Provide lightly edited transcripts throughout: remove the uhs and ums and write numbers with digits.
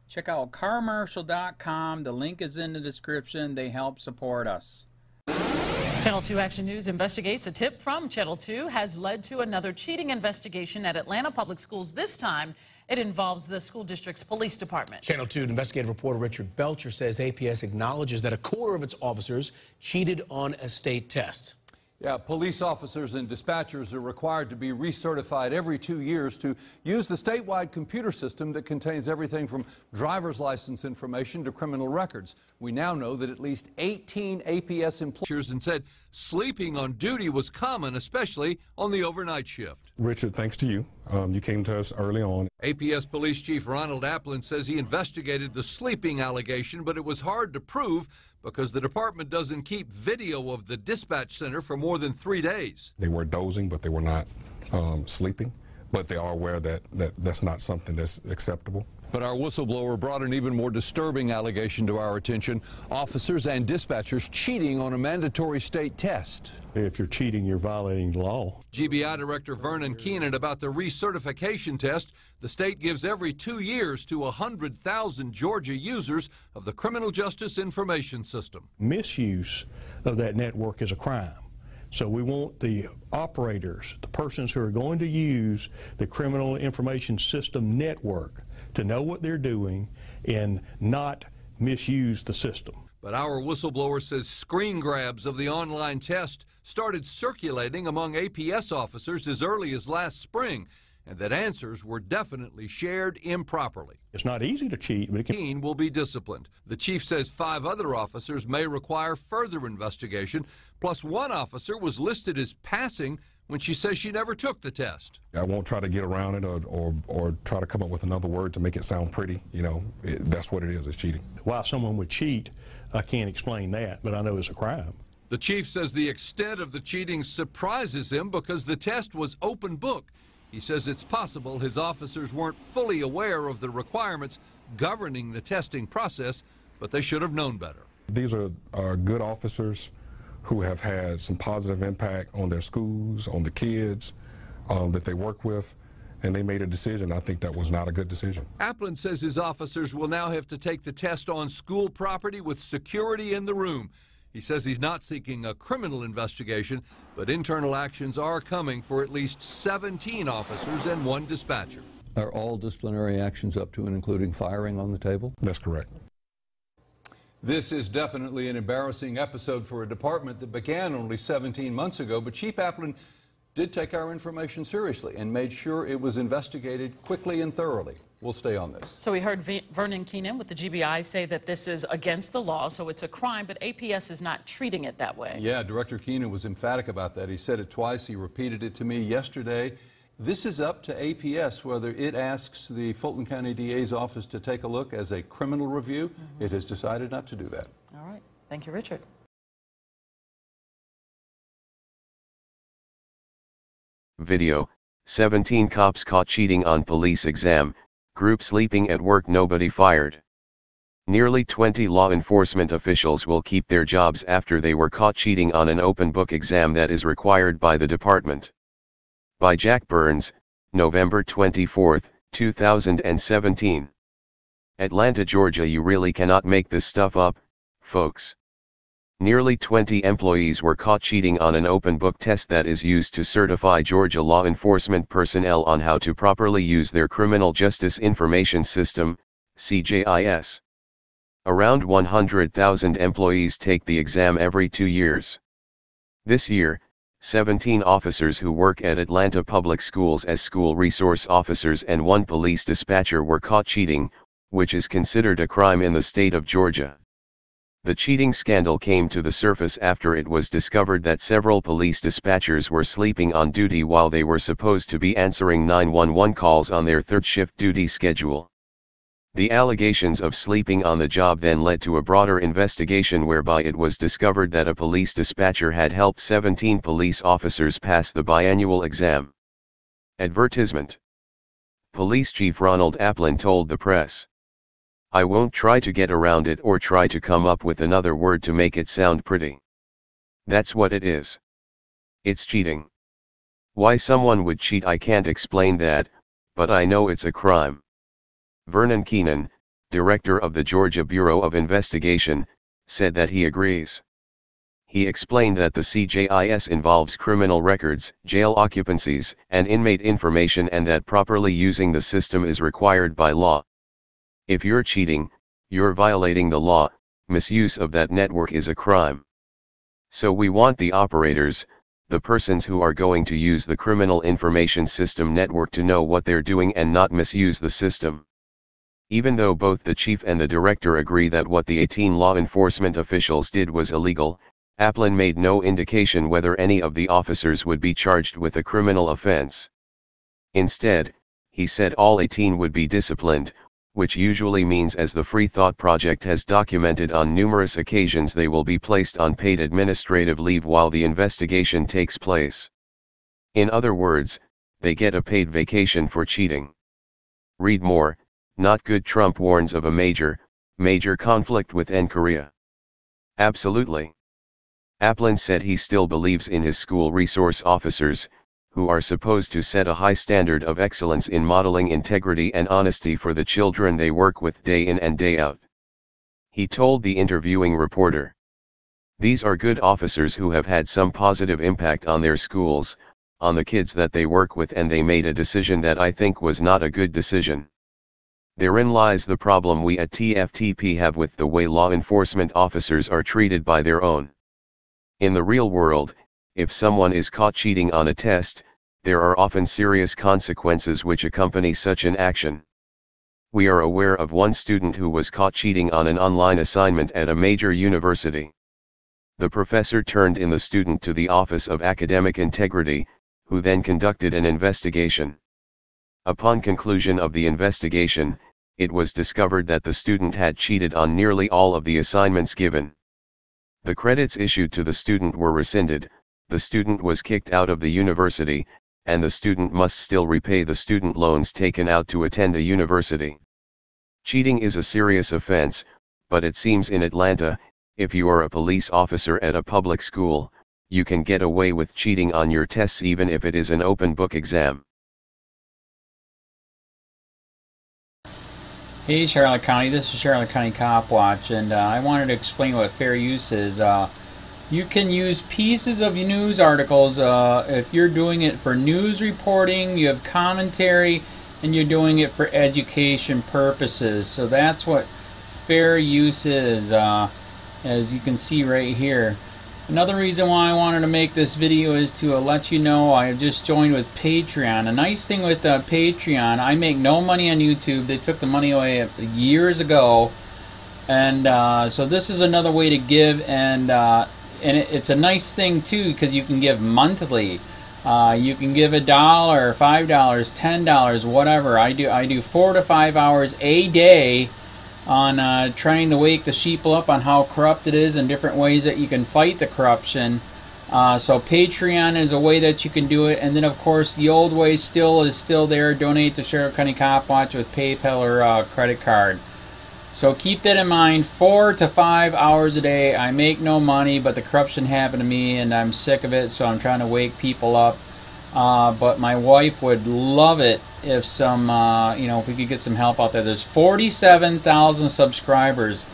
Check out carmarshal.com. The link is in the description. They help support us. Channel 2 Action News investigates. A tip from Channel 2 has led to another cheating investigation at Atlanta Public Schools. This time, it involves the school district's police department. Channel 2 investigative reporter Richard Belcher says APS acknowledges that a quarter of its officers cheated on a state test. Yeah, police officers and dispatchers are required to be recertified every 2 years to use the statewide computer system that contains everything from driver's license information to criminal records. We now know that at least 18 APS employees and said sleeping on duty was common, especially on the overnight shift. Richard, thanks to you. You came to us early on. APS Police Chief Ronald Applin says he investigated the sleeping allegation, but it was hard to prove because the department doesn't keep video of the dispatch center for more than 3 days. They were dozing, but they were not sleeping. But they are aware that that's not something that's acceptable. But our whistleblower brought an even more disturbing allegation to our attention: officers and dispatchers cheating on a mandatory state test. If you're cheating, you're violating the law. GBI Director Vernon Keenan about the recertification test. The state gives every 2 years to 100,000 Georgia users of the Criminal Justice Information System. Misuse of that network is a crime. So we want the operators, the persons who are going to use the Criminal Information System network, to know what they're doing and not misuse the system. But our whistleblower says screen grabs of the online test started circulating among APS officers as early as last spring, and that answers were definitely shared improperly. It's not easy to cheat, but it can. Will be disciplined. The chief says 5 other officers may require further investigation, plus one officer was listed as passing when she says she never took the test. I won't try to get around it or try to come up with another word to make it sound pretty. You know, that's what it is, it's cheating. Why someone would cheat, I can't explain that, but I know it's a crime. The chief says the extent of the cheating surprises him because the test was open book. He says it's possible his officers weren't fully aware of the requirements governing the testing process, but they should have known better. These are good officers who have had some positive impact on their schools, on the kids that they work with, and they made a decision. I think that was not a good decision. Applin says his officers will now have to take the test on school property with security in the room. He says he's not seeking a criminal investigation, but internal actions are coming for at least 17 officers and 1 dispatcher. Are all disciplinary actions up to and including firing on the table? That's correct. This is definitely an embarrassing episode for a department that began only 17 months ago, but Chief Applin did take our information seriously and made sure it was investigated quickly and thoroughly. We'll stay on this. So we heard Vernon Keenan with the GBI say that this is against the law, so it's a crime, but APS is not treating it that way. Yeah, Director Keenan was emphatic about that. He said it twice. He repeated it to me yesterday. This is up to APS whether it asks the Fulton County DA's office to take a look as a criminal review. It has decided not to do that. All right. Thank you, Richard. Video: 17 cops caught cheating on police exam, group sleeping at work, nobody fired. Nearly 20 law enforcement officials will keep their jobs after they were caught cheating on an open book exam that is required by the department. By Jack Burns, November 24, 2017. Atlanta, Georgia. You really cannot make this stuff up, folks. Nearly 20 employees were caught cheating on an open book test that is used to certify Georgia law enforcement personnel on how to properly use their Criminal Justice Information System, CJIS. Around 100,000 employees take the exam every 2 years. This year, 17 officers who work at Atlanta Public Schools as school resource officers and 1 police dispatcher were caught cheating, which is considered a crime in the state of Georgia. The cheating scandal came to the surface after it was discovered that several police dispatchers were sleeping on duty while they were supposed to be answering 911 calls on their third shift duty schedule. The allegations of sleeping on the job then led to a broader investigation whereby it was discovered that a police dispatcher had helped 17 police officers pass the biannual exam. Advertisement. Police Chief Ronald Applin told the press, "I won't try to get around it or try to come up with another word to make it sound pretty. That's what it is. It's cheating. Why someone would cheat I can't explain that, but I know it's a crime." Vernon Keenan, director of the Georgia Bureau of Investigation, said that he agrees. He explained that the CJIS involves criminal records, jail occupancies, and inmate information, and that properly using the system is required by law. If you're cheating, you're violating the law. Misuse of that network is a crime. So we want the operators, the persons who are going to use the criminal information system network, to know what they're doing and not misuse the system. Even though both the chief and the director agree that what the 18 law enforcement officials did was illegal, Applin made no indication whether any of the officers would be charged with a criminal offense. Instead, he said all 18 would be disciplined, which usually means, as the Free Thought Project has documented on numerous occasions, they will be placed on paid administrative leave while the investigation takes place. In other words, they get a paid vacation for cheating. Read more. Not good. Trump warns of a major conflict with N Korea. Absolutely. Applin said he still believes in his school resource officers, who are supposed to set a high standard of excellence in modeling integrity and honesty for the children they work with day in and day out. He told the interviewing reporter, "These are good officers who have had some positive impact on their schools, on the kids that they work with, and they made a decision that I think was not a good decision. Therein lies the problem we at TFTP have with the way law enforcement officers are treated by their own. In the real world, if someone is caught cheating on a test, there are often serious consequences which accompany such an action. We are aware of one student who was caught cheating on an online assignment at a major university. The professor turned in the student to the Office of Academic Integrity, who then conducted an investigation. Upon conclusion of the investigation, it was discovered that the student had cheated on nearly all of the assignments given. The credits issued to the student were rescinded, the student was kicked out of the university, and the student must still repay the student loans taken out to attend the university. Cheating is a serious offense, but it seems in Atlanta, if you are a police officer at a public school, you can get away with cheating on your tests even if it is an open book exam." Hey Charlotte County, this is Charlotte County Cop Watch, and I wanted to explain what fair use is. You can use pieces of news articles if you're doing it for news reporting, you have commentary, and you're doing it for education purposes. So that's what fair use is, as you can see right here. Another reason why I wanted to make this video is to let you know I have just joined with Patreon. A nice thing with Patreon, I make no money on YouTube. They took the money away years ago, and so this is another way to give, and it's a nice thing too because you can give monthly. You can give $1, $5, $10, whatever. I do 4 to 5 hours a day on trying to wake the sheeple up on how corrupt it is and different ways that you can fight the corruption. So Patreon is a way that you can do it, and then of course the old way is still there. Donate to Charlotte County Cop Watch with PayPal or credit card. So keep that in mind. 4 to 5 hours a day. I make no money, but the corruption happened to me and I'm sick of it, so I'm trying to wake people up. But my wife would love it if if we could get some help out there. There's 47,000 subscribers.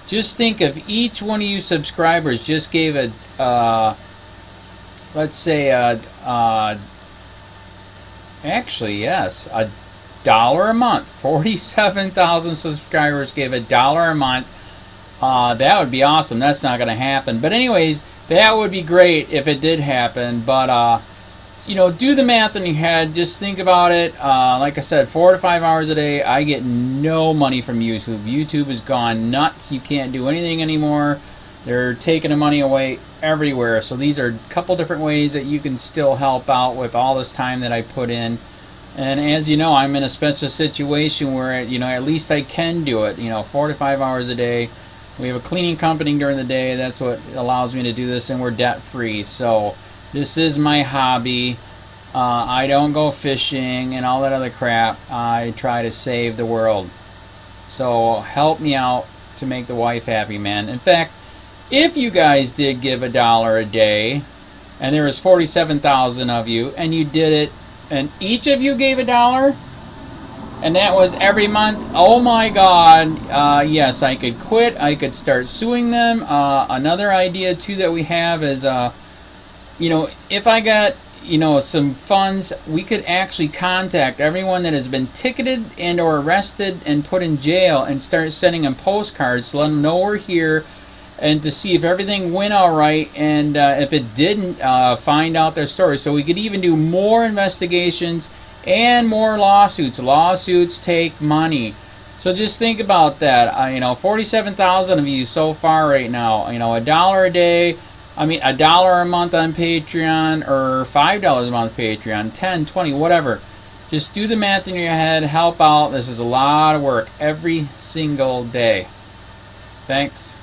Just think if each one of you subscribers just gave let's say actually yes, $1 a month. 47,000 subscribers gave $1 a month. That would be awesome. That's not going to happen. But anyways, that would be great if it did happen. But do the math in your head. Just think about it. Like I said, 4 to 5 hours a day. I get no money from YouTube. YouTube has gone nuts. You can't do anything anymore. They're taking the money away everywhere. So these are a couple different ways that you can still help out with all this time that I put in. And as you know, I'm in a special situation where, at least I can do it. 4 to 5 hours a day. We have a cleaning company during the day. That's what allows me to do this, and we're debt free. So this is my hobby. I don't go fishing and all that other crap. I try to save the world. So help me out to make the wife happy, man. In fact, if you guys did give $1 a day, and there was 47,000 of you, and you did it, and each of you gave $1, and that was every month. Oh my God, yes, I could quit. I could start suing them. Another idea too that we have is, you know, if I got, you know, some funds, we could actually contact everyone that has been ticketed and or arrested and put in jail and start sending them postcards to let them know we're here and to see if everything went all right, and if it didn't, find out their story. So we could even do more investigations and more lawsuits. Lawsuits take money. So just think about that. You know, 47,000 of you so far right now, you know, $1 a day, I mean, $1 a month on Patreon, or $5 a month Patreon, 10, 20, whatever. Just do the math in your head, help out. This is a lot of work every single day. Thanks.